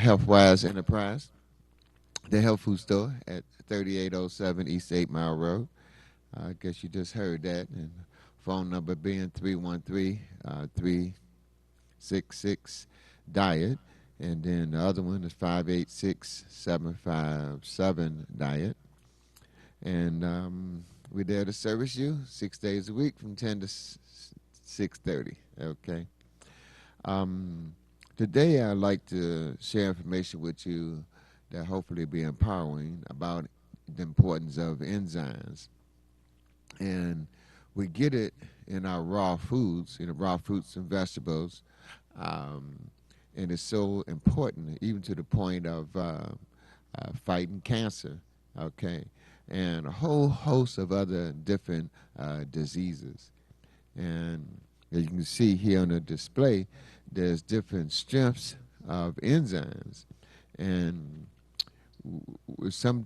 Healthwise Enterprise, the health food store at 3807 East 8 Mile Road. I guess you just heard that. And phone number being 313 366 Diet. And then the other one is 586 757 Diet. And we're there to service you 6 days a week from 10 to 6:30. Okay. Today I'd like to share information with you that hopefully be empowering about the importance of enzymes. And we get it in our raw foods, raw fruits and vegetables. And it's so important, even to the point of fighting cancer, okay, and a whole host of other different diseases. And as you can see here on the display, there's different strengths of enzymes. And with some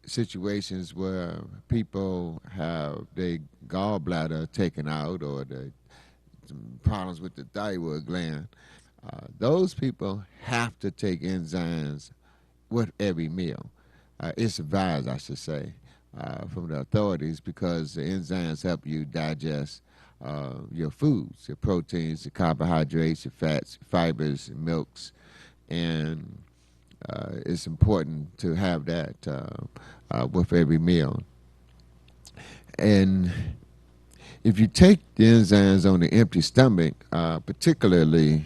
situations where people have their gallbladder taken out or the problems with the thyroid gland, those people have to take enzymes with every meal. It's advised, I should say, from the authorities, because the enzymes help you digest your foods, your proteins, your carbohydrates, your fats, fibers, milks, and it's important to have that with every meal. And if you take the enzymes on the empty stomach, particularly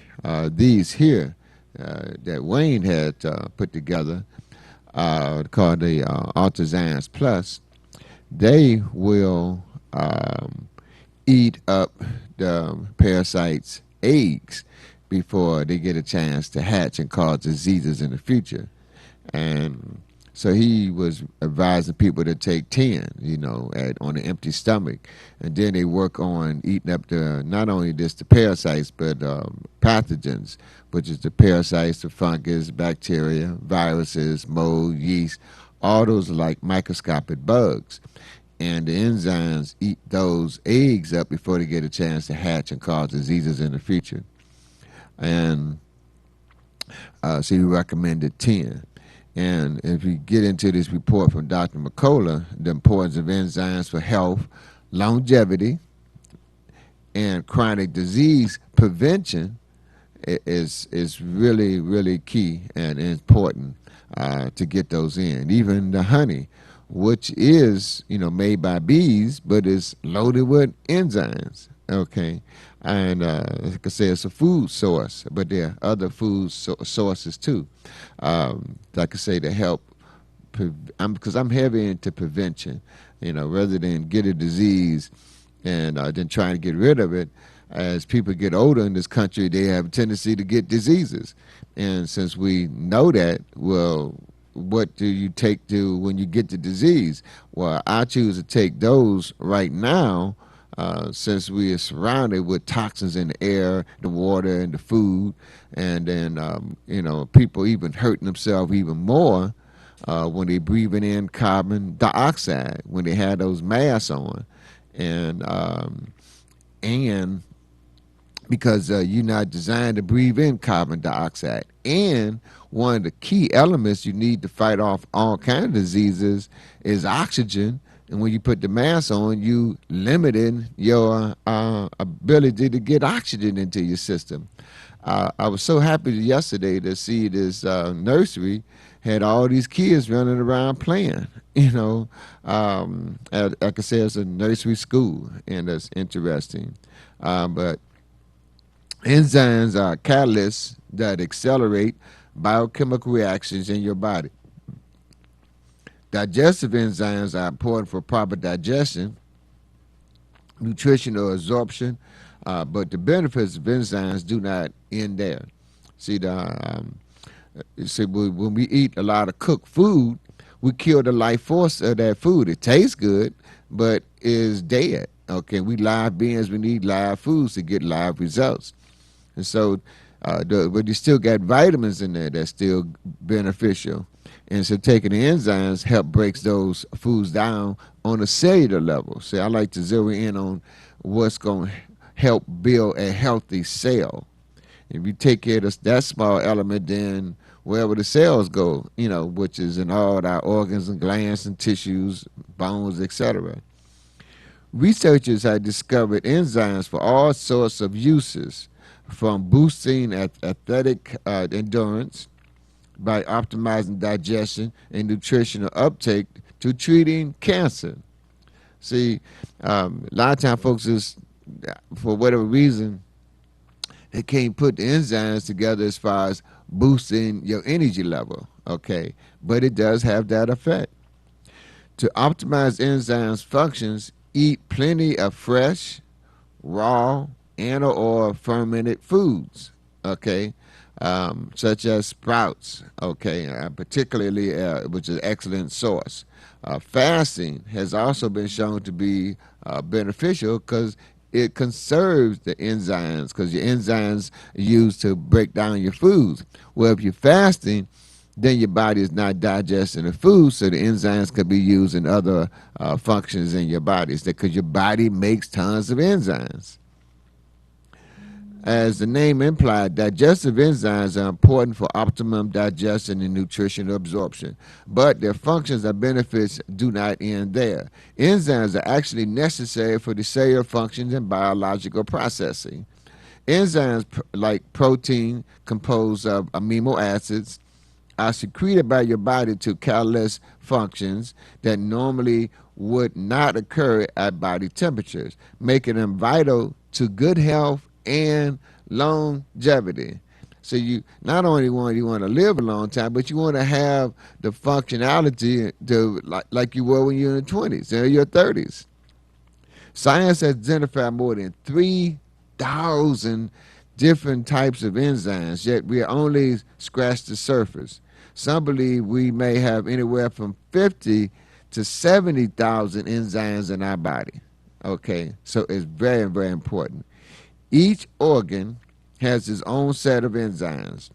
these here that Wayne had put together, called the Altazymes Plus, they will eat up the parasites' eggs before they get a chance to hatch and cause diseases in the future. And so he was advising people to take 10, on an empty stomach. And then they work on eating up not only just the parasites, but pathogens, which is the parasites, the fungus, bacteria, viruses, mold, yeast. All those are like microscopic bugs. And the enzymes eat those eggs up before they get a chance to hatch and cause diseases in the future. And so he recommended 10. And if you get into this report from Dr. McCullough, the importance of enzymes for health, longevity, and chronic disease prevention is really, really key and important to get those in. Even the honey, which is, made by bees, but is loaded with enzymes, okay? And like I say, it's a food source, but there are other food sources too. Like I say, to help, because I'm heavy into prevention, rather than get a disease and then trying to get rid of it. As people get older in this country, they have a tendency to get diseases. And since we know that, well, what do you take to when you get the disease? Well, I choose to take those right now, since we are surrounded with toxins in the air, the water, and the food, and then people even hurting themselves even more when they breathing in carbon dioxide when they had those masks on, and because you're not designed to breathe in carbon dioxide. And one of the key elements you need to fight off all kinds of diseases is oxygen. And when you put the mask on, you limiting your ability to get oxygen into your system. I was so happy yesterday to see this nursery had all these kids running around playing. Like I said, it's a nursery school, and that's interesting. But enzymes are catalysts that accelerate biochemical reactions in your body. Digestive enzymes are important for proper digestion, nutritional absorption, but the benefits of enzymes do not end there. See, when we eat a lot of cooked food, we kill the life force of that food. It tastes good, but is dead. Okay, we live beings, we need live foods to get live results. And so, but you still got vitamins in there that's still beneficial. And so taking the enzymes help breaks those foods down on a cellular level. So I like to zero in on what's going to help build a healthy cell. If you take care of that small element, then wherever the cells go, which is in all our organs and glands and tissues, bones, etc. Researchers have discovered enzymes for all sorts of uses, from boosting athletic endurance by optimizing digestion and nutritional uptake to treating cancer. See, a lot of times folks is, for whatever reason, they can't put the enzymes together as far as boosting your energy level, okay? But it does have that effect. To optimize enzymes functions, eat plenty of fresh, raw, and or fermented foods, okay? Such as sprouts, okay, particularly, which is an excellent source. Fasting has also been shown to be beneficial because it conserves the enzymes, because your enzymes are used to break down your foods. Well, if you're fasting, then your body is not digesting the food, so the enzymes could be used in other functions in your body, because your body makes tons of enzymes. As the name implied, digestive enzymes are important for optimum digestion and nutritional absorption, but their functions and benefits do not end there. Enzymes are actually necessary for the cellular functions and biological processing. Enzymes, like protein composed of amino acids, are secreted by your body to catalyze functions that normally would not occur at body temperatures, making them vital to good health and longevity. So you not only want to live a long time, but you want to have the functionality to like you were when you were in your 20s or your 30s. Science has identified more than 3,000 different types of enzymes, yet we only scratched the surface. Some believe we may have anywhere from 50 to 70,000 enzymes in our body. Okay, so it's very, very important. Each organ has its own set of enzymes,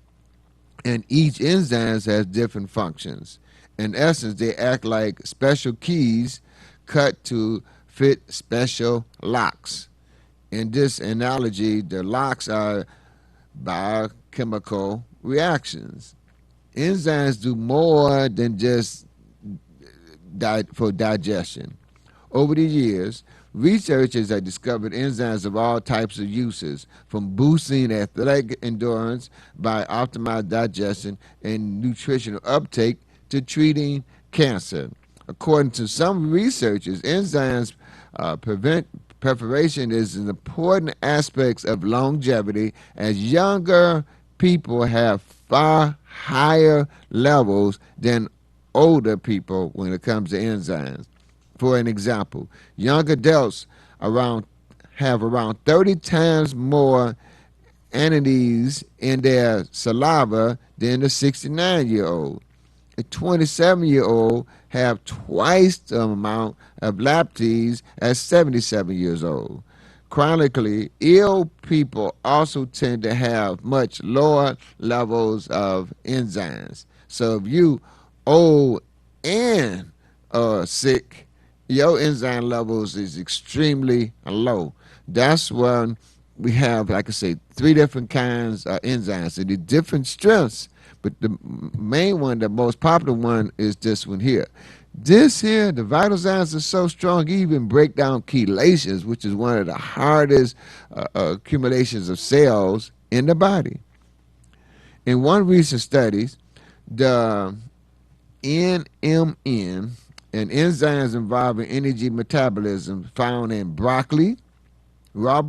and each enzyme has different functions. In essence, they act like special keys cut to fit special locks. In this analogy, the locks are biochemical reactions. Enzymes do more than just for digestion. Over the years, researchers have discovered enzymes of all types of uses, from boosting athletic endurance by optimized digestion and nutritional uptake to treating cancer. According to some researchers, enzymes prevent preparation is an important aspect of longevity, as younger people have far higher levels than older people when it comes to enzymes. For an example, young adults have around 30 times more anides in their saliva than the 69-year-old. A 27-year-old have twice the amount of lactase as 77 years old. Chronically ill people also tend to have much lower levels of enzymes. So if you old and sick, your enzyme levels is extremely low. That's when we have, like I say, 3 different kinds of enzymes and the different strengths. But the main one, the most popular one, is this one here. This here, the vital signs are so strong, you even break down chelations, which is one of the hardest accumulations of cells in the body. In one recent study, the NMN and enzymes involving energy metabolism found in broccoli, raw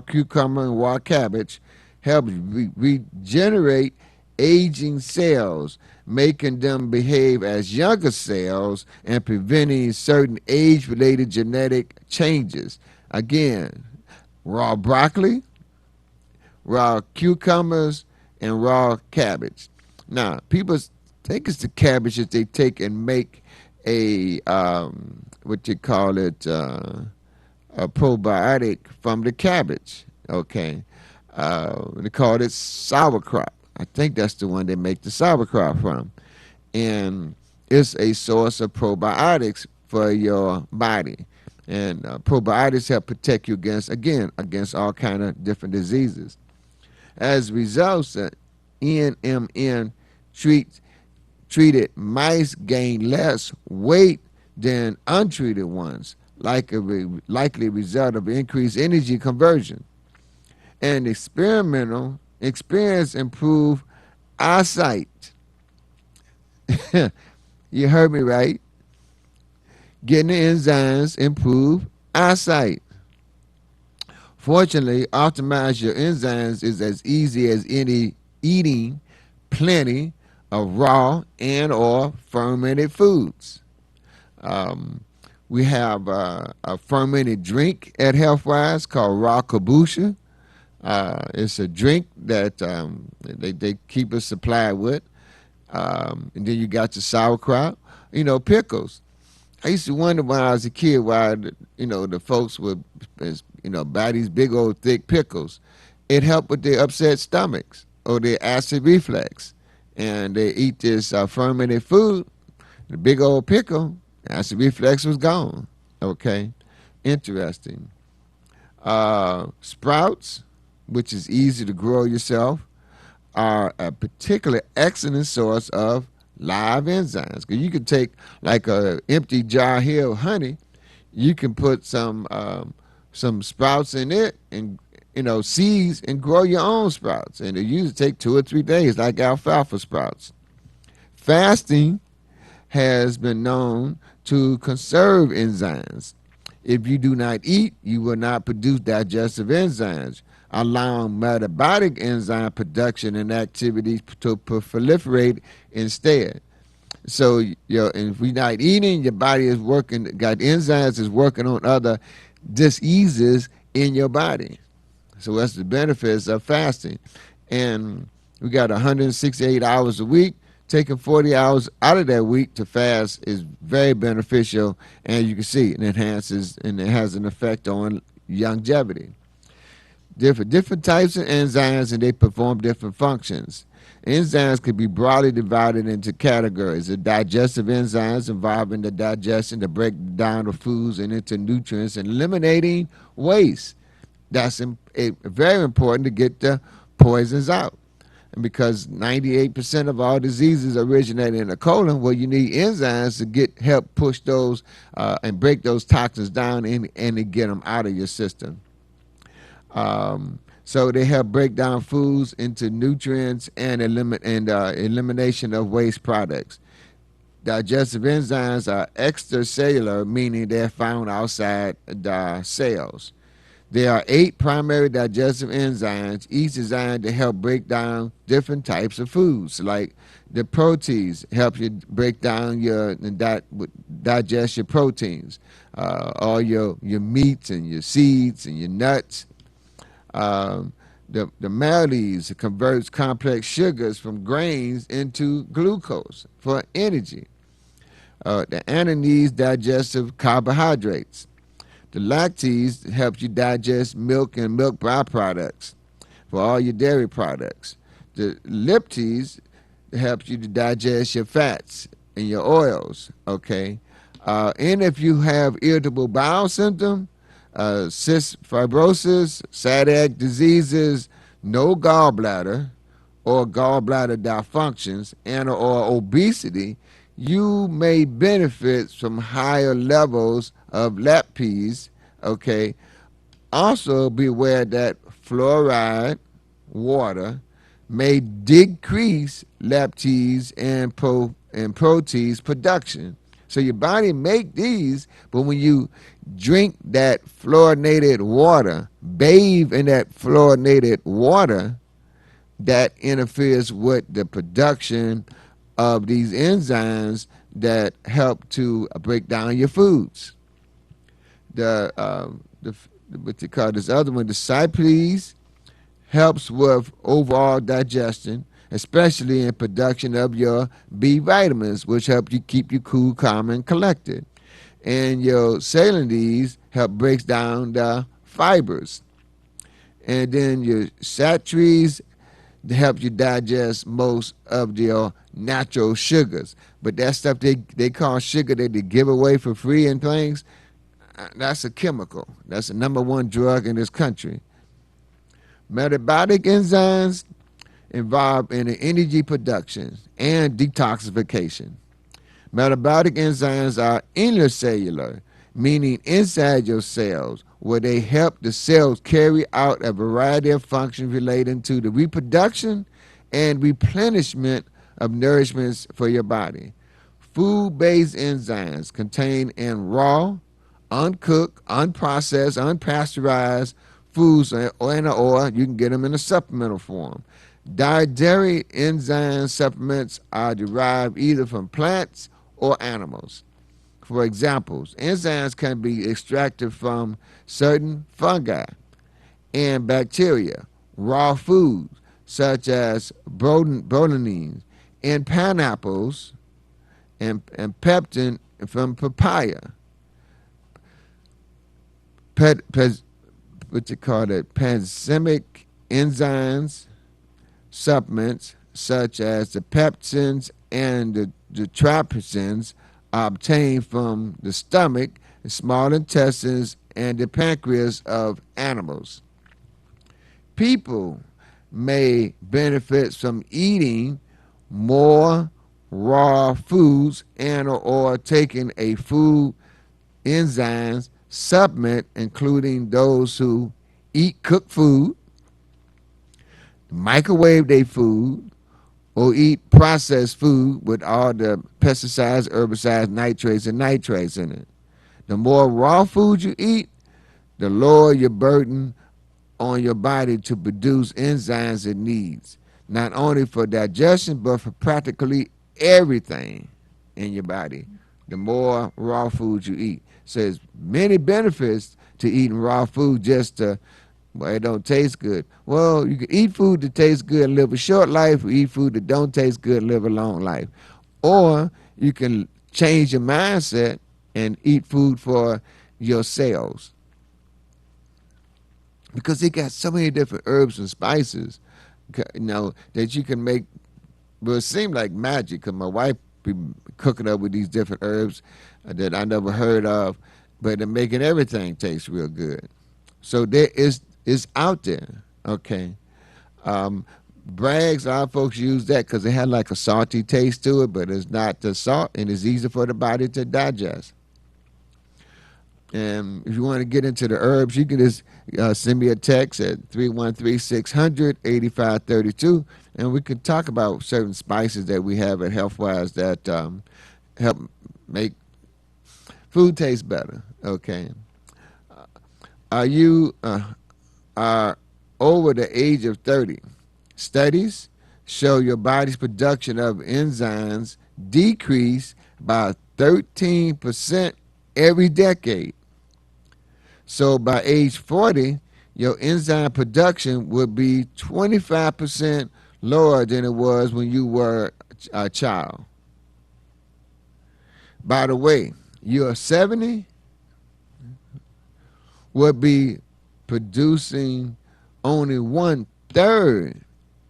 cucumber, and raw cabbage helps regenerate aging cells, making them behave as younger cells and preventing certain age-related genetic changes. Again, raw broccoli, raw cucumbers, and raw cabbage. Now, people think it's the cabbage that they take and make a what you call it, a probiotic from the cabbage. Okay, they call it sauerkraut. I think that's the one they make the sauerkraut from, and it's a source of probiotics for your body. And probiotics help protect you against all kind of different diseases. As a result, NMN treated mice gain less weight than untreated ones, like a likely result of increased energy conversion. And experimental experience improved eyesight. You heard me right. Getting the enzymes improve eyesight. Fortunately, optimize your enzymes is as easy as any eating plenty of raw and or fermented foods. Um, we have a fermented drink at Healthwise called raw kombucha. It's a drink that they keep us supplied with. And then you got your sauerkraut, pickles. I used to wonder when I was a kid why, the folks would, buy these big old thick pickles. It helped with their upset stomachs or their acid reflux. And they eat this fermented food, the big old pickle, acid reflux was gone. Okay, interesting. Sprouts, which is easy to grow yourself, are a particular excellent source of live enzymes. Because you can take like a empty jar here of honey, you can put some sprouts in it and seeds and grow your own sprouts. And it usually take 2 or 3 days, like alfalfa sprouts. Fasting has been known to conserve enzymes. If you do not eat, you will not produce digestive enzymes, allowing metabolic enzyme production and activity to proliferate instead. So, if we're not eating, your body is working, got enzymes is working on other diseases in your body. So that's the benefits of fasting. And we got 168 hours a week. Taking 40 hours out of that week to fast is very beneficial, and you can see it enhances and it has an effect on longevity. Different types of enzymes, and they perform different functions. Enzymes can be broadly divided into categories. The digestive enzymes involving the digestion to break down the foods and into nutrients and eliminating waste. That's very important to get the poisons out. And because 98% of all diseases originate in the colon, well, you need enzymes to help push those and break those toxins down and to get them out of your system. So they help break down foods into nutrients and elimination of waste products. Digestive enzymes are extracellular, meaning they're found outside the cells. There are 8 primary digestive enzymes, each designed to help break down different types of foods. Like the proteins help you break down digest your proteins, all your meats and your seeds and your nuts. The maltase converts complex sugars from grains into glucose for energy. The ananese digestive carbohydrates. The lactase helps you digest milk and milk byproducts for all your dairy products. The lipase helps you to digest your fats and your oils, okay? And if you have irritable bowel syndrome, cystic fibrosis, celiac diseases, no gallbladder, or gallbladder dysfunctions, and or obesity, you may benefit from higher levels of lipase, okay? Also be aware that fluoride water may decrease lipase and protease production. So your body make these, but when you drink that fluorinated water, bathe in that fluorinated water, that interferes with the production of these enzymes that help to break down your foods. What they call this other one, the cyclase, helps with overall digestion, especially in production of your B vitamins, which help you keep you cool, calm, and collected. And your celanese help breaks down the fibers. And then your saturates to help you digest most of your natural sugars. But that stuff they call sugar that they give away for free and things, that's a chemical. That's the #1 drug in this country. Metabolic enzymes involved in the energy production and detoxification. Metabolic enzymes are intercellular, meaning inside your cells, where they help the cells carry out a variety of functions relating to the reproduction and replenishment of nourishments for your body. Food-based enzymes contained in raw, uncooked, unprocessed, unpasteurized foods or you can get them in a supplemental form. Dietary enzyme supplements are derived either from plants or animals. For examples, enzymes can be extracted from certain fungi and bacteria, raw foods such as brolinines in pineapples, and peptin from papaya. What you call it? Panzemic enzymes supplements such as the peptins and the trypsins are obtained from the stomach, the small intestines, and the pancreas of animals. People may benefit from eating more raw foods and or taking a food enzymes supplement, including those who eat cooked food, microwave their food, or eat processed food with all the pesticides, herbicides, nitrates, and nitrates in it. The more raw food you eat, the lower your burden on your body to produce enzymes it needs, not only for digestion, but for practically everything in your body, the more raw food you eat. So there's many benefits to eating raw food just to, well, it don't taste good. Well, you can eat food that tastes good and live a short life, or eat food that don't taste good and live a long life. Or you can change your mindset and eat food for your cells. Because they got so many different herbs and spices, that you can make, well, it seemed like magic, because my wife be cooking up with these different herbs that I never heard of, but they're making everything taste real good. So there is out there, okay. Bragg's, a lot of folks use that because it had like a salty taste to it, but it's not the salt, and it's easy for the body to digest. And if you want to get into the herbs, you can just send me a text at 313-600-8532, and we can talk about certain spices that we have at Healthwise that help make food taste better. Okay. You are over the age of 30. Studies show your body's production of enzymes decrease by 13% every decade. So by age 40, your enzyme production would be 25% lower than it was when you were a child. By the way, you're 70, would be producing only 1/3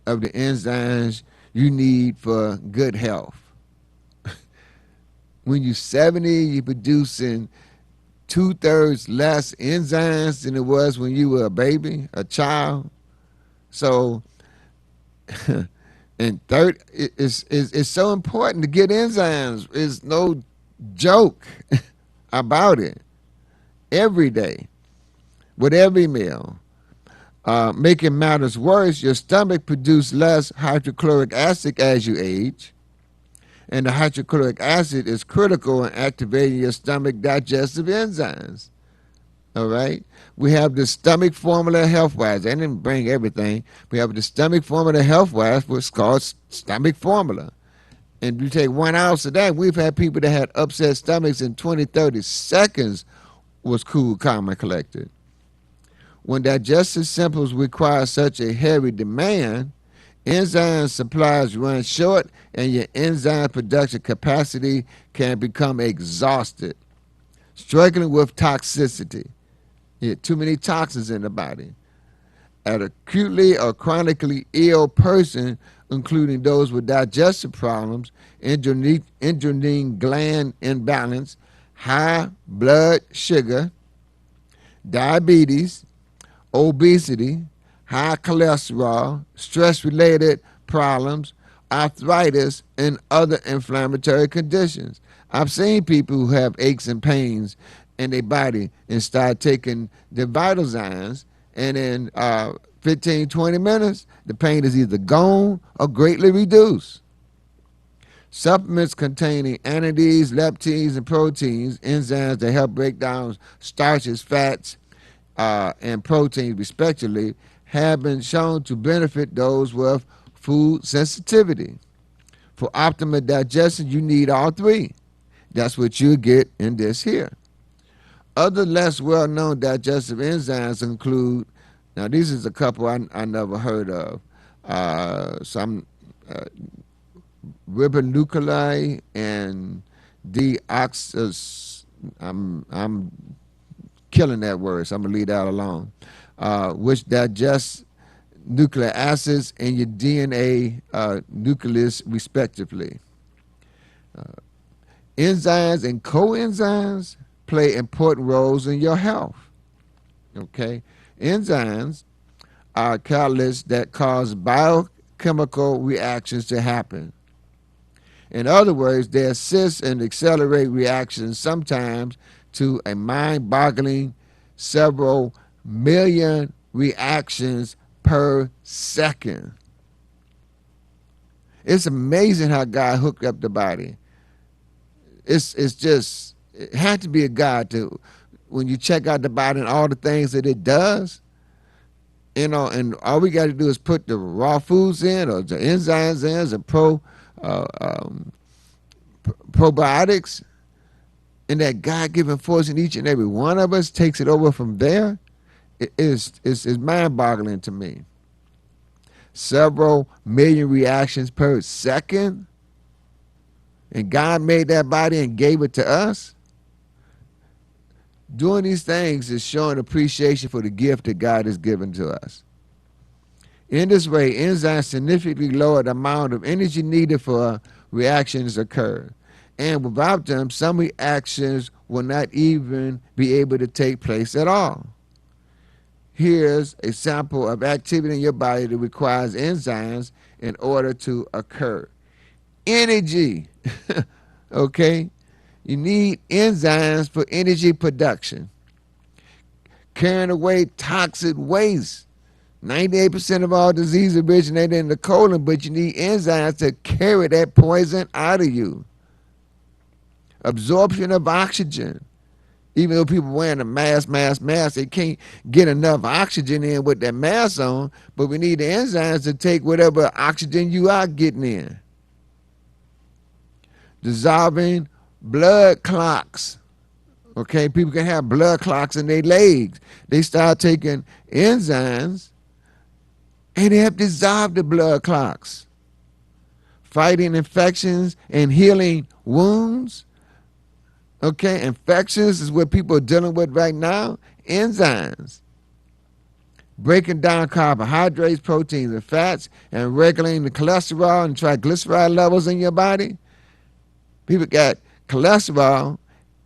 of the enzymes you need for good health. When you're 70, you're producing 2/3 less enzymes than it was when you were a baby, a child. So, and third, it's so important to get enzymes. It's no joke about it. Every day, with every meal. Making matters worse, your stomach produces less hydrochloric acid as you age, and the hydrochloric acid is critical in activating your stomach digestive enzymes. All right? We have the stomach formula Healthwise. I didn't bring everything. We have the stomach formula Healthwise, which is called stomach formula. And you take 1 ounce of that, we've had people that had upset stomachs in 20, 30 seconds was cool, calm, and collected. When digestive symptoms require such a heavy demand, enzyme supplies run short and your enzyme production capacity can become exhausted. Struggling with toxicity. You have too many toxins in the body. An acutely or chronically ill person, including those with digestive problems, adrenal gland imbalance, high blood sugar, diabetes, obesity, high cholesterol, stress-related problems, arthritis, and other inflammatory conditions. I've seen people who have aches and pains in their body and start taking the vital signs, and in 15, 20 minutes, the pain is either gone or greatly reduced. Supplements containing anides, leptins, and proteins, enzymes that help break down starches, fats, and proteins, respectively, have been shown to benefit those with food sensitivity. For optimal digestion, you need all three. That's what you get in this here. Other less well-known digestive enzymes include, now these is a couple I never heard of, some ribonuclei and deoxys. I'm killing that word, so I'm gonna leave that alone. Which digest nucleic acids in your DNA nucleus, respectively. Enzymes and coenzymes play important roles in your health. Okay, enzymes are catalysts that cause biochemical reactions to happen. In other words, they assist and accelerate reactions, sometimes to a mind-boggling several million reactions per second. It's amazing how God hooked up the body. It's just, it had to be a God to, when you check out the body and all the things that it does, and all we got to do is put the raw foods in, or the enzymes in, the probiotics, and that God-given force in each and every one of us takes it over from there. It's mind-boggling to me. Several million reactions per second, and God made that body and gave it to us. Doing these things is showing appreciation for the gift that God has given to us. In this way, enzymes significantly lower the amount of energy needed for reactions to occur. And without them, some reactions will not even be able to take place at all. Here's a sample of activity in your body that requires enzymes in order to occur. Energy, okay? You need enzymes for energy production. Carrying away toxic waste. 98% of all disease originated in the colon, but you need enzymes to carry that poison out of you. Absorption of oxygen. Even though people wearing a mask, they can't get enough oxygen in with that mask on, but we need the enzymes to take whatever oxygen you are getting in. Dissolving blood clots. Okay, people can have blood clots in their legs. They start taking enzymes and they have dissolved the blood clots. Fighting infections and healing wounds. Okay, infections is what people are dealing with right now. Enzymes. Breaking down carbohydrates, proteins, and fats, and regulating the cholesterol and triglyceride levels in your body. People got cholesterol.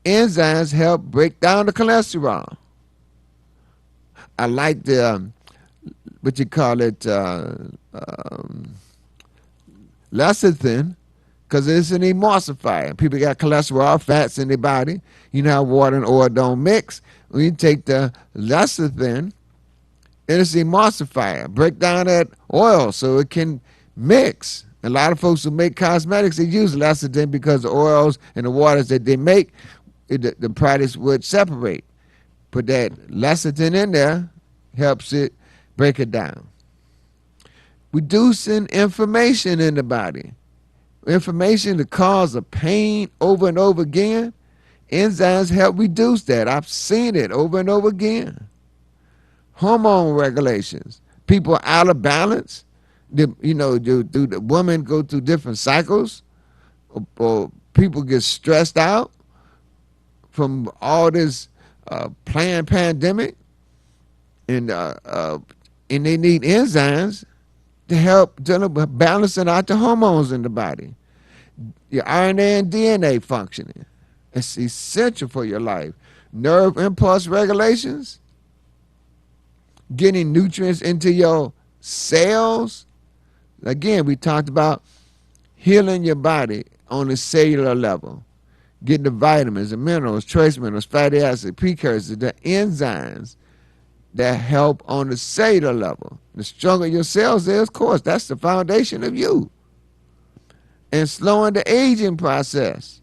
Enzymes help break down the cholesterol. I like the, what you call it, lecithin, because it's an emulsifier. People got cholesterol, fats in their body. You know how water and oil don't mix. When you take the lecithin, it's an emulsifier. Break down that oil so it can mix. A lot of folks who make cosmetics, they use lecithin because the oils and the waters that they make, the products would separate. Put that lecithin in there, helps it break it down. Reducing inflammation in the body. Inflammation, the cause of pain over and over again. Enzymes help reduce that. I've seen it over and over again. Hormone regulations. People are out of balance. Do the women go through different cycles? Or people get stressed out from all this planned pandemic, and they need enzymes to help balancing out the hormones in the body. Your RNA and DNA functioning. It's essential for your life. Nerve impulse regulations. getting nutrients into your cells. Again, we talked about healing your body on a cellular level, getting the vitamins, the minerals, trace minerals, fatty acids, precursors, the enzymes that help on the cellular level. The stronger your cells is, of course, that's the foundation of you. And slowing the aging process.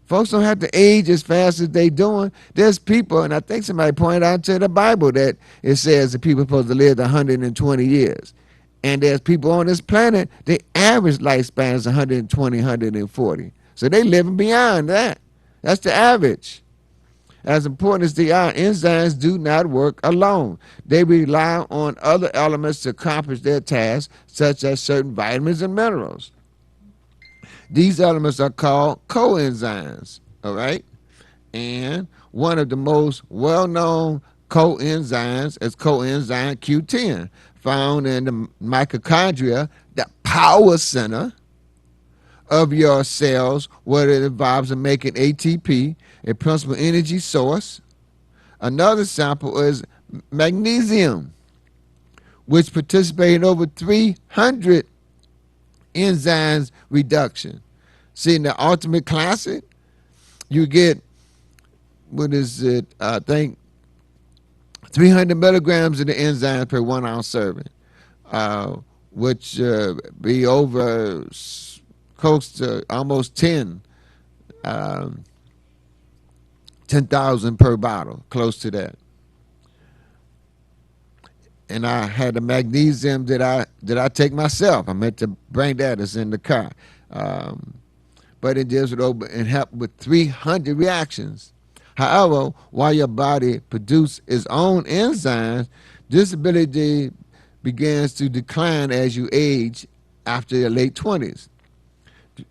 Folks don't have to age as fast as they doing. There's people, and I think somebody pointed out to the Bible that it says that people are supposed to live 120 years. And there's people on this planet, the average lifespan is 120, 140. So they living beyond that. That's the average. As important as they are, enzymes do not work alone. They rely on other elements to accomplish their tasks, such as certain vitamins and minerals. These elements are called coenzymes, all right? And one of the most well-known coenzymes is coenzyme Q10, found in the mitochondria, the power center of your cells, where it involves in making ATP, a principal energy source. Another sample is magnesium, which participates in over 300 enzymes reduction. See, in the Ultimate Classic, you get, what is it, I think 300 milligrams of the enzymes per 1 ounce serving, which be over close to almost 10,000 per bottle, close to that. And I had the magnesium that I take myself. I meant to bring that. It's in the car. But it deals with over and help with 300 reactions. However, while your body produces its own enzymes, this ability begins to decline as you age after your late 20s.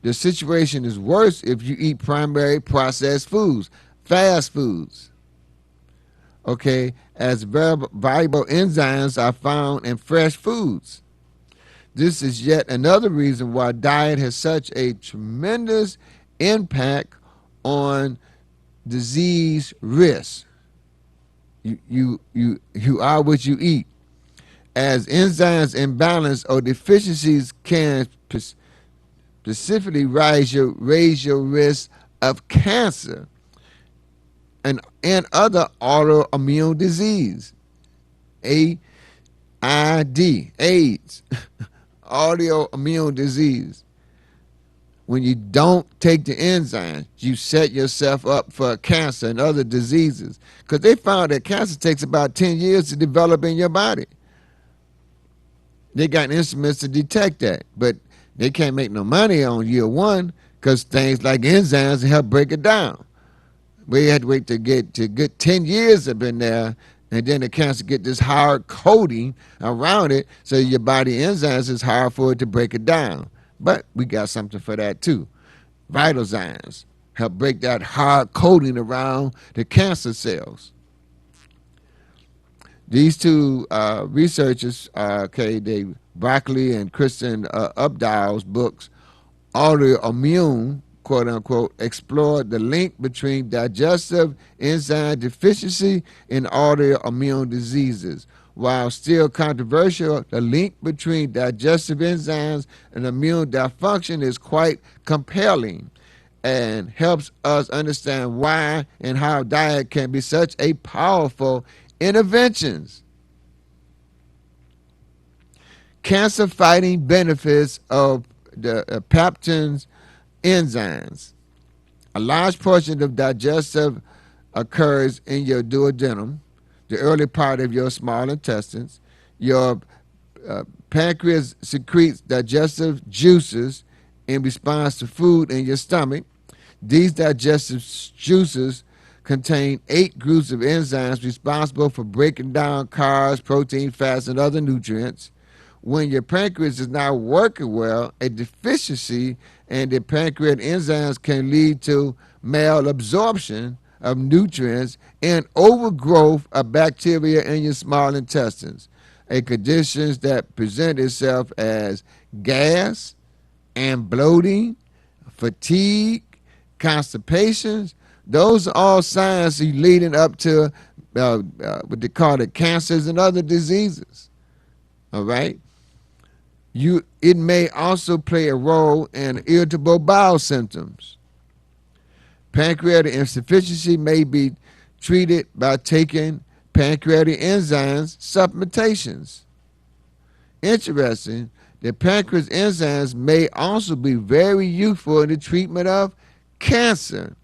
The situation is worse if you eat primary processed foods, fast foods. Okay, as valuable enzymes are found in fresh foods. This is yet another reason why diet has such a tremendous impact on disease risk. You are what you eat. As enzymes imbalance or deficiencies can specifically raise your risk of cancer and other autoimmune disease. AIDS, autoimmune disease. When you don't take the enzymes, you set yourself up for cancer and other diseases. Because they found that cancer takes about 10 years to develop in your body. They got instruments to detect that, but they can't make no money on year one because things like enzymes help break it down. We had to wait to get 10 years up in there, and then the cancer get this hard coating around it, so your body enzymes is hard for it to break it down. But we got something for that too. Vitalzymes help break that hard coating around the cancer cells. These two researchers, Broccoli and Kristen Updale's books, Autoimmune, quote unquote, explored the link between digestive enzyme deficiency and autoimmune diseases. While still controversial, the link between digestive enzymes and immune dysfunction is quite compelling and helps us understand why and how diet can be such a powerful intervention. Cancer fighting benefits of the peptins enzymes. A large portion of digestive occurs in your duodenum, the early part of your small intestines. Your pancreas secretes digestive juices in response to food in your stomach. These digestive juices contain 8 groups of enzymes responsible for breaking down carbs, protein, fats, and other nutrients. When your pancreas is not working well, a deficiency in the pancreatic enzymes can lead to malabsorption of nutrients and overgrowth of bacteria in your small intestines, a condition that presents itself as gas and bloating, fatigue, constipations. Those are all signs leading up to what they call it, cancers and other diseases. All right. It may also play a role in irritable bowel symptoms. Pancreatic insufficiency may be treated by taking pancreatic enzymes supplementations. Interesting, the pancreas enzymes may also be very useful in the treatment of cancer.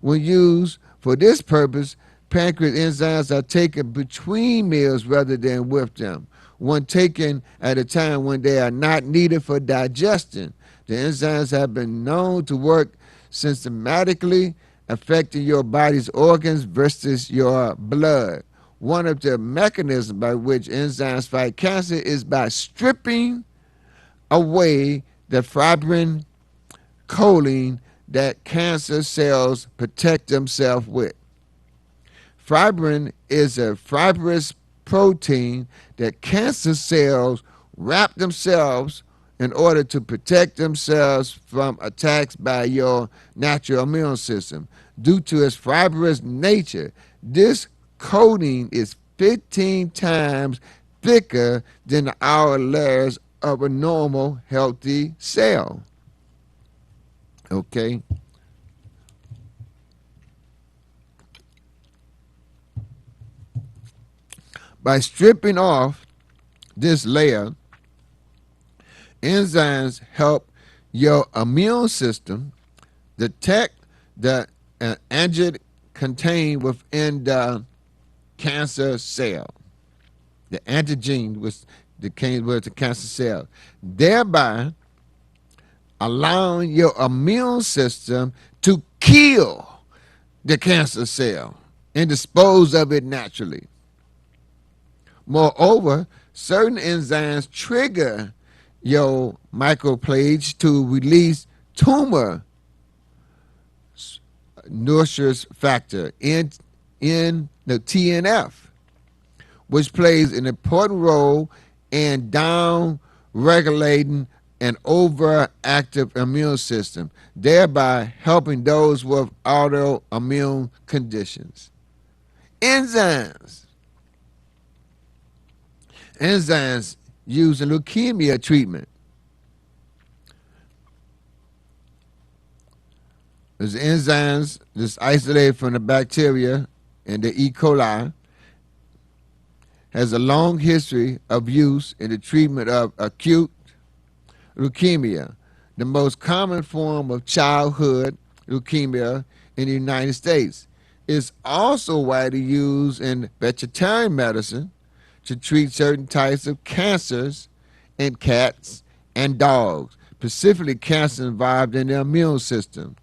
When used for this purpose, pancreas enzymes are taken between meals rather than with them. When taken at a time when they are not needed for digestion, the enzymes have been known to work systematically, affecting your body's organs versus your blood. One of the mechanisms by which enzymes fight cancer is by stripping away the fibrin choline that cancer cells protect themselves with. Fibrin is a fibrous protein that cancer cells wrap themselves in order to protect themselves from attacks by your natural immune system. Due to its fibrous nature, this coating is 15 times thicker than the outer layers of a normal healthy cell. Okay? By stripping off this layer, enzymes help your immune system detect the antigen contained within the cancer cell. The antigen was the cancer cell, thereby allowing your immune system to kill the cancer cell and dispose of it naturally. Moreover, certain enzymes trigger your macrophage to release tumor nurture factor in the TNF, which plays an important role in down regulating an overactive immune system, thereby helping those with autoimmune conditions. Enzymes used in leukemia treatment. There's enzymes that's isolated from the bacteria and the E. coli, has a long history of use in the treatment of acute leukemia, the most common form of childhood leukemia in the United States. It's also widely used in vegetarian medicine to treat certain types of cancers in cats and dogs, specifically cancer involved in the immune system.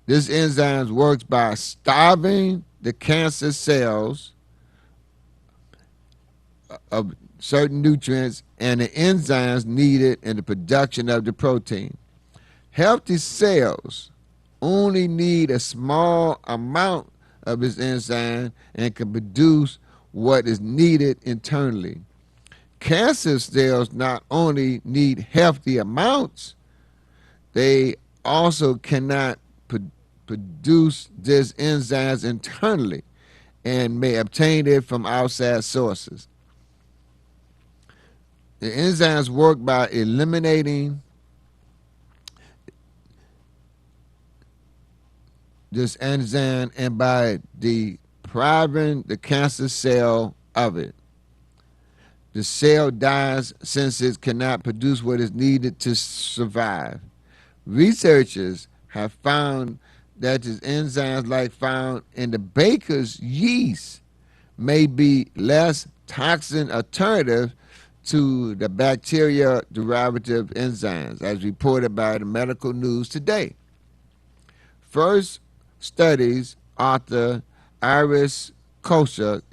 This enzyme works by starving the cancer cells of certain nutrients and the enzymes needed in the production of the protein. Healthy cells only need a small amount of this enzyme and can produce what is needed internally. Cancer cells not only need healthy amounts, they also cannot produce these enzymes internally and may obtain it from outside sources. The enzymes work by eliminating this enzyme and by depriving the cancer cell of it. The cell dies since it cannot produce what is needed to survive. Researchers have found that these enzymes, like found in the baker's yeast, may be less toxic alternative to the bacteria derivative enzymes, as reported by the medical news today. First studies author Iris Kosher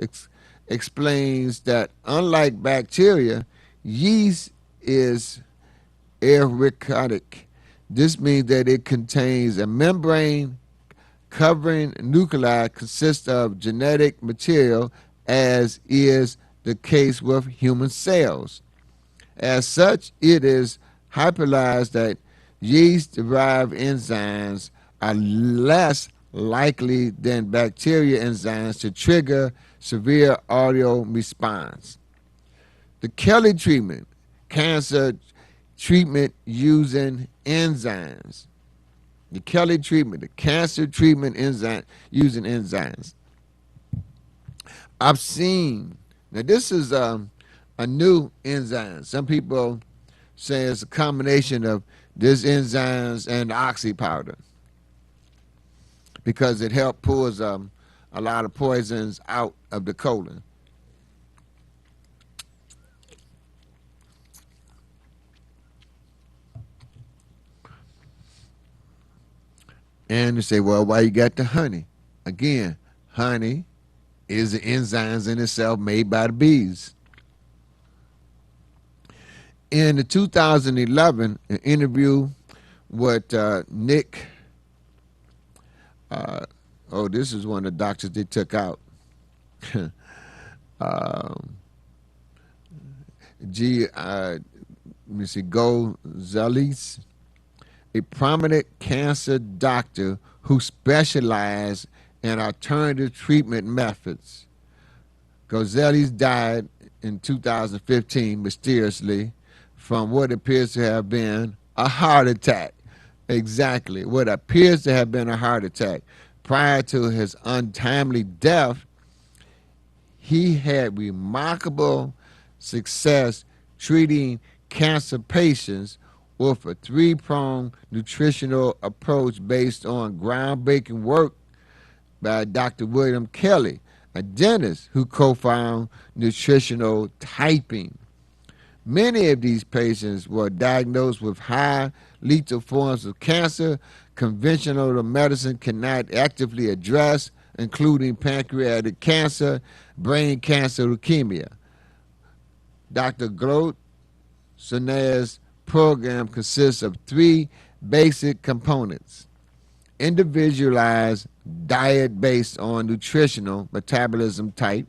explains that unlike bacteria, yeast is eukaryotic. This means that it contains a membrane covering nuclei consists of genetic material, as is the case with human cells. As such, it is hypothesized that yeast-derived enzymes are less likely than bacteria enzymes to trigger severe audio response. The Kelly treatment, cancer treatment using enzymes. The Kelly treatment, the cancer treatment enzyme using enzymes. I've seen, now this is a new enzyme. Some people say it's a combination of this enzymes and oxy powder because it helps pulls a lot of poisons out of the colon. And you say, well, why you got the honey? Again, honey is the enzymes in itself made by the bees. In the 2011 an interview with Nick, this is one of the doctors they took out. Let me see, Gozali's, a prominent cancer doctor who specialized in alternative treatment methods. Gozali's died in 2015 mysteriously from what appears to have been a heart attack. Exactly, what appears to have been a heart attack. Prior to his untimely death, he had remarkable success treating cancer patients with a three-pronged nutritional approach based on groundbreaking work by Dr. William Kelly, a dentist who co-founded nutritional typing. Many of these patients were diagnosed with high lethal forms of cancer conventional medicine cannot actively address, including pancreatic cancer, brain cancer, leukemia. Dr. Glotsona's program consists of three basic components: individualized diet based on nutritional metabolism type,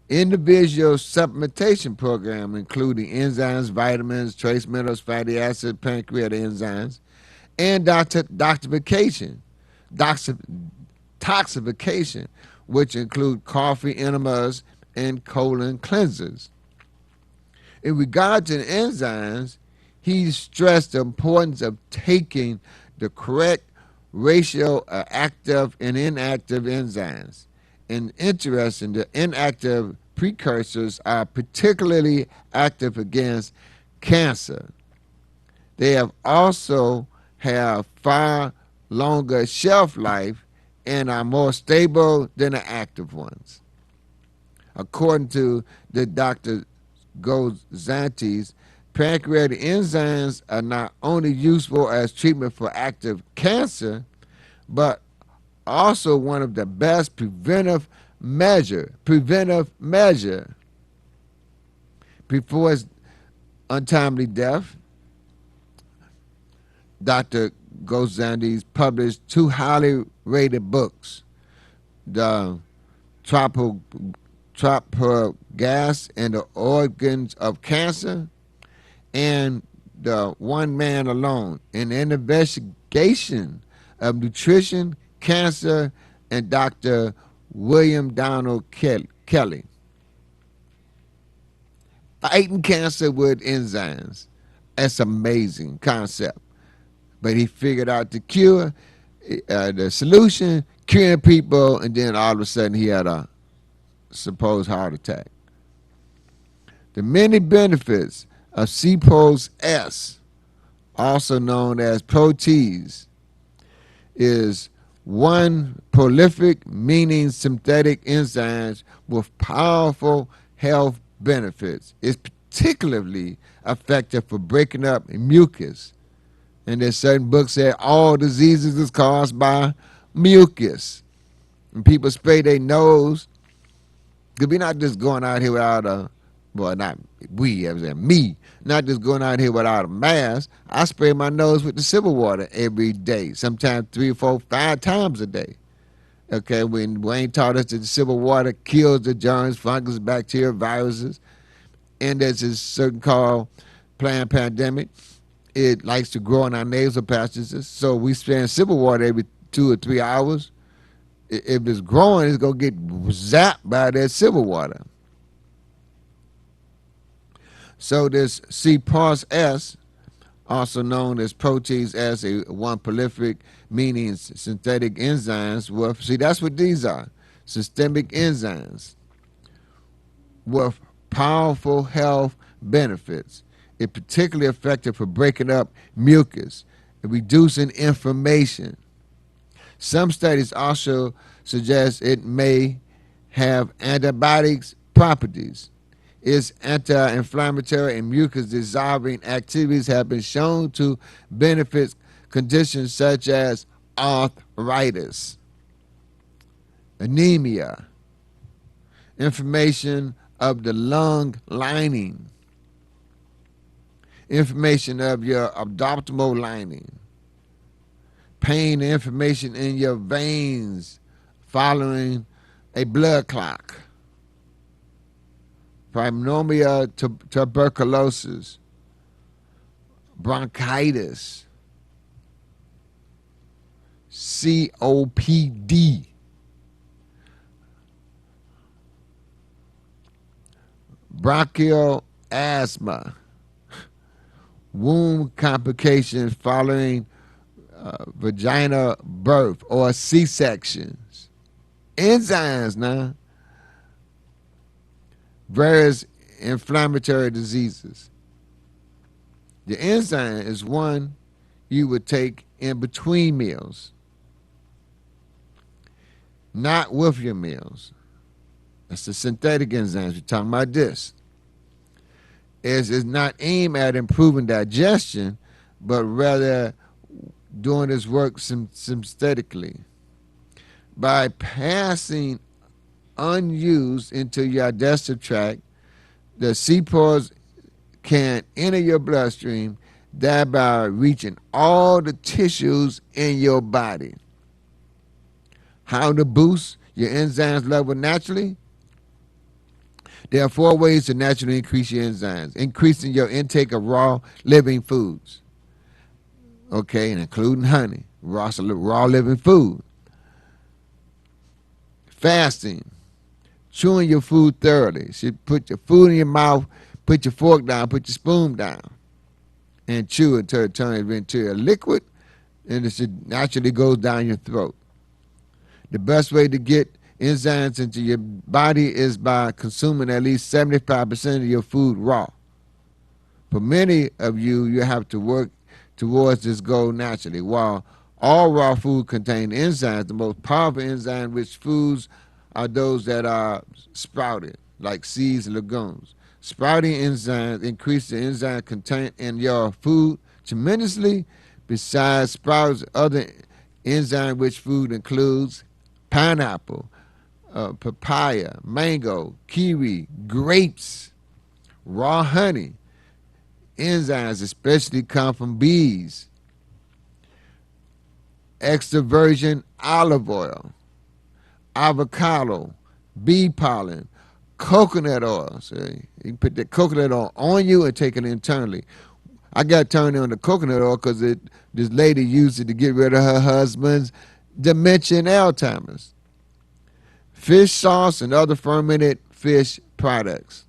individual supplementation program including enzymes, vitamins, trace minerals, fatty acids, pancreatic enzymes, and toxification, which include coffee enemas and colon cleansers. In regard to the enzymes, he stressed the importance of taking the correct ratio of active and inactive enzymes. And interesting, the inactive precursors are particularly active against cancer. They have also have far longer shelf life and are more stable than the active ones. According to the Dr. Gozantes, pancreatic enzymes are not only useful as treatment for active cancer, but also one of the best preventive measure before his untimely death. Dr. Gozantes published two highly rated books, The Gas and the Organs of Cancer, and The One Man Alone, an investigation of nutrition, cancer, and Dr. William Donald Kelly. Fighting cancer with enzymes. That's an amazing concept. But he figured out the cure, the solution, curing people, and then all of a sudden he had a supposed heart attack. The many benefits of C-Pose S, also known as protease, is one, prolific, meaning synthetic enzymes with powerful health benefits. It's particularly effective for breaking up mucus. And there's certain books that all diseases is caused by mucus. And people spray their nose, because we're not just going out here without me, not just going out here without a mask. I spray my nose with the Civil water every day, sometimes 3, 4, 5 times a day. Okay, when Wayne taught us that the Civil water kills the germs, fungus, bacteria, viruses, and there's this certain called plant pandemic. It likes to grow in our nasal passages, so we spray Civil water every 2 or 3 hours. If it's growing, it's going to get zapped by that silver water. So this C-POS-S, also known as protease as a one prolific, meaning synthetic enzymes. Well, see, that's what these are, systemic enzymes with powerful health benefits. It's particularly effective for breaking up mucus and reducing inflammation. Some studies also suggest it may have antibiotics properties. Its anti-inflammatory and mucus-dissolving activities have been shown to benefit conditions such as arthritis, anemia, inflammation of the lung lining, inflammation of your abdominal lining, pain and inflammation in your veins following a blood clot, pneumonia, tuberculosis, bronchitis, COPD, bronchial asthma, womb complications following vaginal birth or C-sections, enzymes now, various inflammatory diseases. The enzyme is one you would take in between meals, not with your meals. That's the synthetic enzymes. We're talking about this. It's not aimed at improving digestion, but rather doing this work synthetically. By passing unused into your digestive tract, the C-pores can enter your bloodstream, thereby reaching all the tissues in your body. How to boost your enzymes level naturally? There are 4 ways to naturally increase your enzymes. Increasing your intake of raw living foods, okay, and including honey, raw living food. Fasting, chewing your food thoroughly. You should put your food in your mouth, put your fork down, put your spoon down, and chew until it turns into a liquid, and it should naturally go down your throat. The best way to get enzymes into your body is by consuming at least 75% of your food raw. For many of you, you have to work towards this goal naturally. While all raw food contain enzymes, the most powerful enzyme-rich foods are those that are sprouted, like seeds and legumes. Sprouting enzymes increase the enzyme content in your food tremendously. Besides sprouts, other enzyme-rich food includes pineapple, papaya, mango, kiwi, grapes, raw honey. Enzymes especially come from bees, extra virgin olive oil, avocado, bee pollen, coconut oil. So you can put the coconut oil on you and take it internally. I got turned on the coconut oil because this lady used it to get rid of her husband's dementia and Alzheimer's. Fish sauce and other fermented fish products.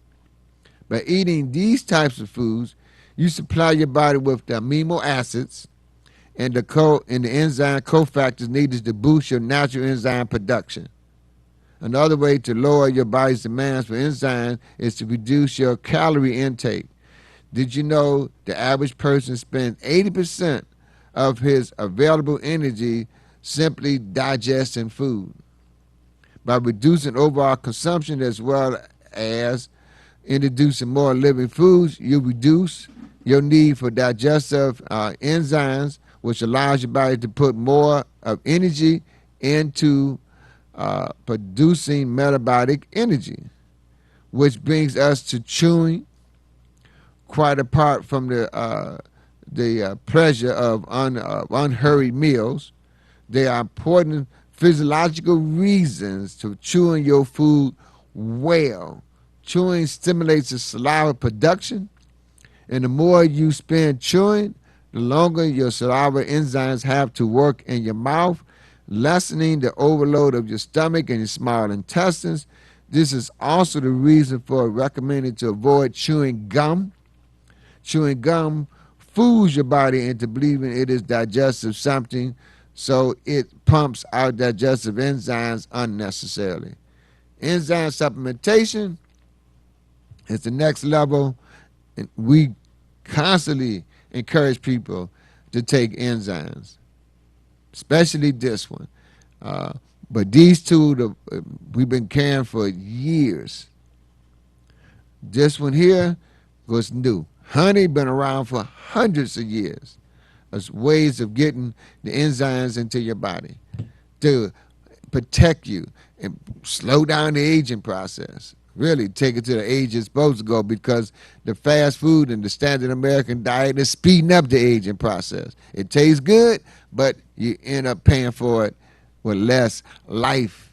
By eating these types of foods, you supply your body with the amino acids and the enzyme cofactors needed to boost your natural enzyme production. Another way to lower your body's demands for enzymes is to reduce your calorie intake. Did you know the average person spends 80% of his available energy simply digesting food? By reducing overall consumption as well as introducing more living foods, you reduce your need for digestive enzymes, which allows your body to put more of energy into producing metabolic energy, which brings us to chewing. Quite apart from the pleasure of unhurried meals, there are important physiological reasons to chewing your food well. Chewing stimulates the saliva production, and the more you spend chewing, the longer your saliva enzymes have to work in your mouth, lessening the overload of your stomach and your small intestines. This is also the reason for recommending to avoid chewing gum. Chewing gum fools your body into believing it is digestive something, so it pumps out digestive enzymes unnecessarily. Enzyme supplementation is the next level, and we constantly encourage people to take enzymes, especially this one. But these two, we've been carrying for years. This one here was new. Honey been around for hundreds of years as ways of getting the enzymes into your body to protect you and slow down the aging process. Really take it to the age it's supposed to go, because the fast food and the standard American diet is speeding up the aging process. It tastes good, but you end up paying for it with less life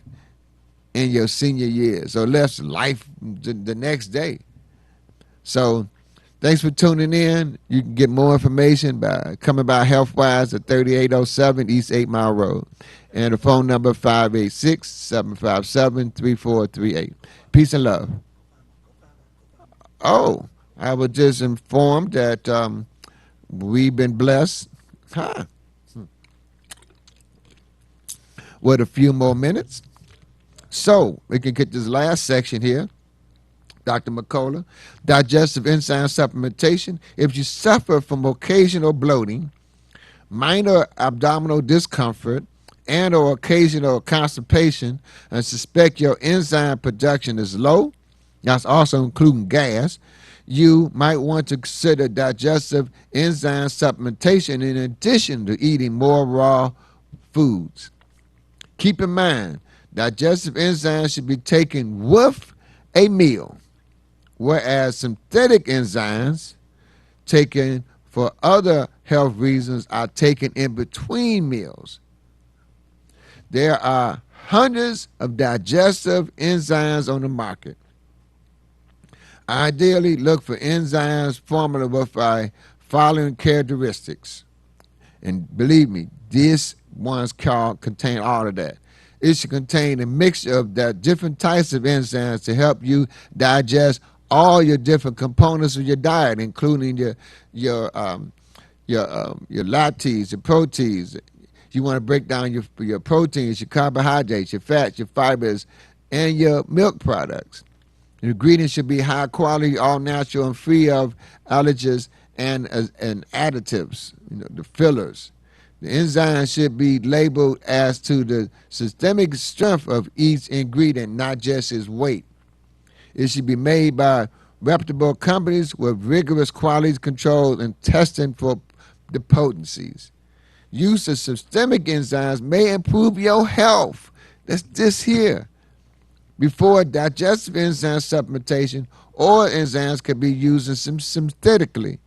in your senior years, or less life the next day. So thanks for tuning in. You can get more information by coming by Healthwise at 3807 East 8 Mile Road. And the phone number 586-757-3438. Peace and love. Oh, I was just informed that we've been blessed with a few more minutes. So we can get this last section here. Dr. McCullough, digestive enzyme supplementation. If you suffer from occasional bloating, minor abdominal discomfort, and or occasional constipation, and suspect your enzyme production is low, that's also including gas, you might want to consider digestive enzyme supplementation in addition to eating more raw foods. Keep in mind, digestive enzymes should be taken with a meal, whereas synthetic enzymes taken for other health reasons are taken in between meals. There are hundreds of digestive enzymes on the market. Ideally, look for enzymes formula with the following characteristics. And believe me, these ones contain all of that. It should contain a mixture of the different types of enzymes to help you digest all your different components of your diet, including your lactase, your proteins. You want to break down your proteins, your carbohydrates, your fats, your fibers, and your milk products. The ingredients should be high quality, all natural, and free of allergens and additives, the fillers. The enzyme should be labeled as to the systemic strength of each ingredient, not just its weight. It should be made by reputable companies with rigorous quality control and testing for the potencies. Use of systemic enzymes may improve your health. That's this here. Before digestive enzyme supplementation, or enzymes can be used synthetically.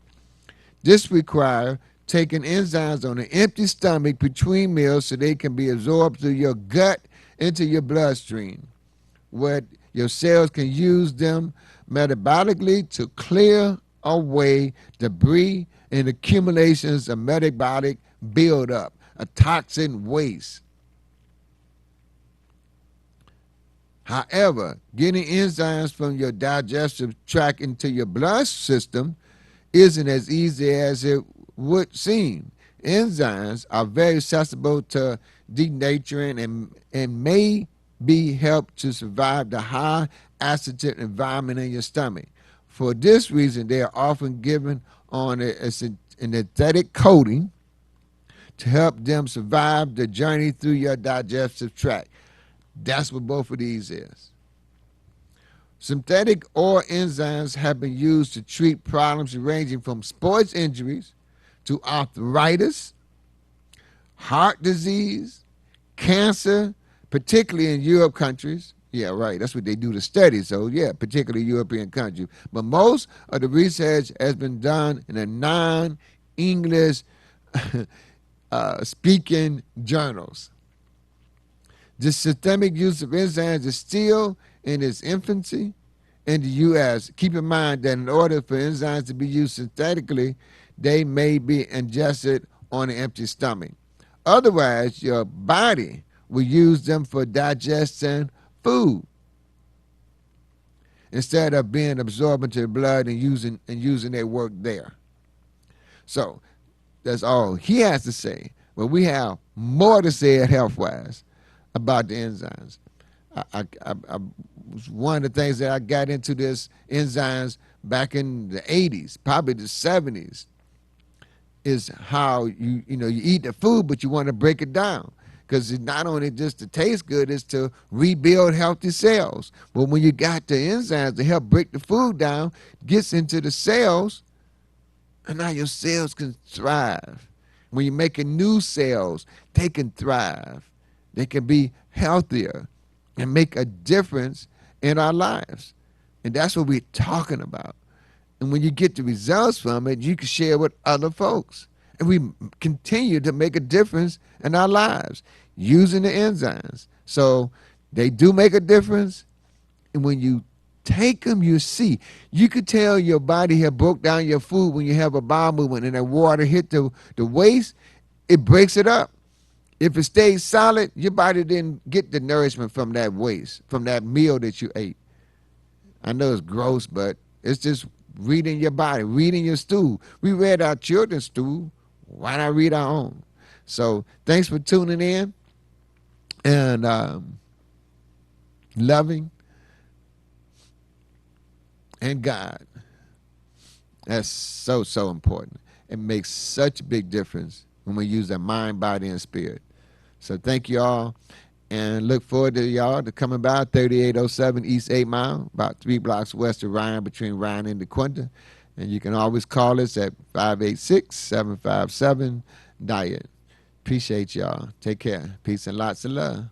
This requires taking enzymes on an empty stomach between meals so they can be absorbed through your gut into your bloodstream, where your cells can use them metabolically to clear away debris and accumulations of metabolic buildup, a toxin waste. However, getting enzymes from your digestive tract into your blood system isn't as easy as it would seem. Enzymes are very susceptible to denaturing and may be helped to survive the high acidic environment in your stomach. For this reason, they are often given on an synthetic coating to help them survive the journey through your digestive tract. That's what both of these is. Synthetic oil enzymes have been used to treat problems ranging from sports injuries to arthritis, heart disease, cancer, particularly in Europe countries. Yeah, right. That's what they do the studies. So, yeah, particularly European countries. But most of the research has been done in a non-English speaking journals. The systemic use of enzymes is still in its infancy in the U.S. Keep in mind that in order for enzymes to be used synthetically, they may be ingested on an empty stomach. Otherwise, your body will use them for digesting food instead of being absorbed into the blood and using their work there. So that's all he has to say. But we have more to say at Healthwise about the enzymes. I was one of the things that I got into this enzymes back in the 80s, probably the 70s, is how you eat the food, but you want to break it down. Because it's not only just to taste good, it's to rebuild healthy cells. But when you got the enzymes to help break the food down, gets into the cells, and now your cells can thrive. When you're making new cells, they can thrive. They can be healthier and make a difference in our lives. And that's what we're talking about. And when you get the results from it, you can share with other folks. And we continue to make a difference in our lives using the enzymes. So they do make a difference. And when you take them, you see. You could tell your body had broke down your food when you have a bowel movement and that water hit the waste, it breaks it up. If it stays solid, your body didn't get the nourishment from that waste, from that meal that you ate. I know it's gross, but it's just reading your body, reading your stool. We read our children's stool. Why not read our own? So thanks for tuning in and loving and God. That's so, so important. It makes such a big difference when we use our mind, body, and spirit. So thank you all, and look forward to y'all to coming by 3807 East 8 Mile, about 3 blocks west of Ryan, between Ryan and DeQuinta. And you can always call us at 586-757-DIET. Appreciate y'all. Take care. Peace and lots of love.